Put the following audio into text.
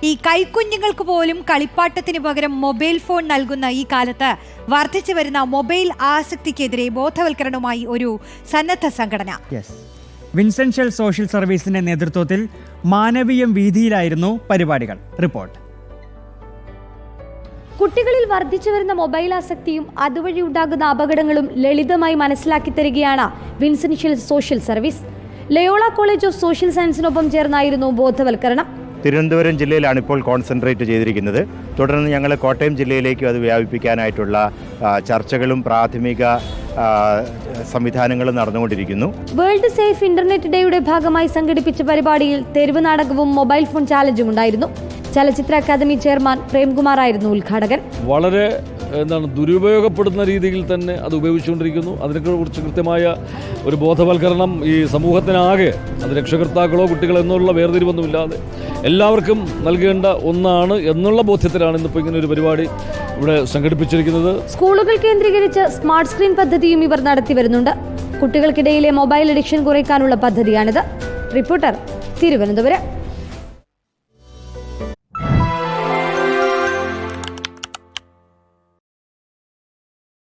ഈ കൈക്കുഞ്ഞുങ്ങൾക്ക് പോലും കളിപ്പാട്ടത്തിന് പകരം മൊബൈൽ ഫോൺ നൽകുന്ന ഈ കാലത്ത് വർദ്ധിച്ചു വരുന്ന മൊബൈൽ ആസക്തിക്കെതിരെ ബോധവൽക്കരണവുമായി ഒരു സന്നദ്ധ സംഘടന. വിൻസെൻഷ്യൽ സോഷ്യൽ സർവീസിന്റെ നേതൃത്വത്തിൽ മാനവീയം വീതിയിലായിരുന്നു പരിപാടികൾ. റിപ്പോർട്ട്. കുട്ടികളിൽ വർദ്ധിച്ചു വരുന്ന മൊബൈൽ ആസക്തിയും അതുവഴി ഉണ്ടാകുന്ന അപകടങ്ങളും ലളിതമായി മനസ്സിലാക്കി തരികയാണ് Vincentian social service. Loyola college of social സയൻസിനൊപ്പം ചേർന്നായിരുന്നു ബോധവൽക്കരണം. തിരുവനന്തപുരം ജില്ലയിലാണ് ഇപ്പോൾ കോൺസെൻട്രേറ്റ് ചെയ്തിരിക്കുന്നത്. തുടർന്ന് ഞങ്ങൾ കോട്ടയം ജില്ലയിലേക്കും അത് വ്യാപിപ്പിക്കാനായിട്ടുള്ള ചർച്ചകളും പ്രാഥമിക സംവിധാനങ്ങളും നടന്നുകൊണ്ടിരിക്കുന്നു. വേൾഡ് സേഫ് ഇന്റർനെറ്റ് ഡേയുടെ ഭാഗമായി സംഘടിപ്പിച്ച പരിപാടിയിൽ തെരുവ് നാടകവും മൊബൈൽ ഫോൺ ചാലഞ്ചും ഉണ്ടായിരുന്നു. ചലച്ചിത്ര അക്കാദമി ചെയർമാൻ പ്രേംകുമാർ ആയിരുന്നു ഉദ്ഘാടകൻ. വളരെ ദുരുപയോഗപ്പെടുന്ന രീതിയിൽ തന്നെ അത് ഉപയോഗിച്ചുകൊണ്ടിരിക്കുന്നു. അതിനെക്കുറിച്ച് കൃത്യമായ ഒരു ബോധവൽക്കരണം ഈ സമൂഹത്തിനാകെ, അത് രക്ഷകർത്താക്കളോ കുട്ടികളോ എന്നുള്ള വേർതിരിവൊന്നുമില്ലാതെ എല്ലാവർക്കും നൽകേണ്ട ഒന്നാണ് എന്നുള്ള ബോധ്യത്തിലാണ് ഇന്നിപ്പോൾ ഇങ്ങനെ ഒരു പരിപാടി ഇവിടെ സംഘടിപ്പിച്ചിരിക്കുന്നത്. സ്കൂളുകൾ കേന്ദ്രീകരിച്ച് സ്മാർട്ട് സ്ക്രീൻ പദ്ധതിയും ഇവർ നടത്തി വരുന്നുണ്ട്. കുട്ടികൾക്കിടയിലെ മൊബൈൽ അഡിക്ഷൻ കുറയ്ക്കാനുള്ള പദ്ധതിയാണിത്. റിപ്പോർട്ടർ, തിരുവനന്തപുരം.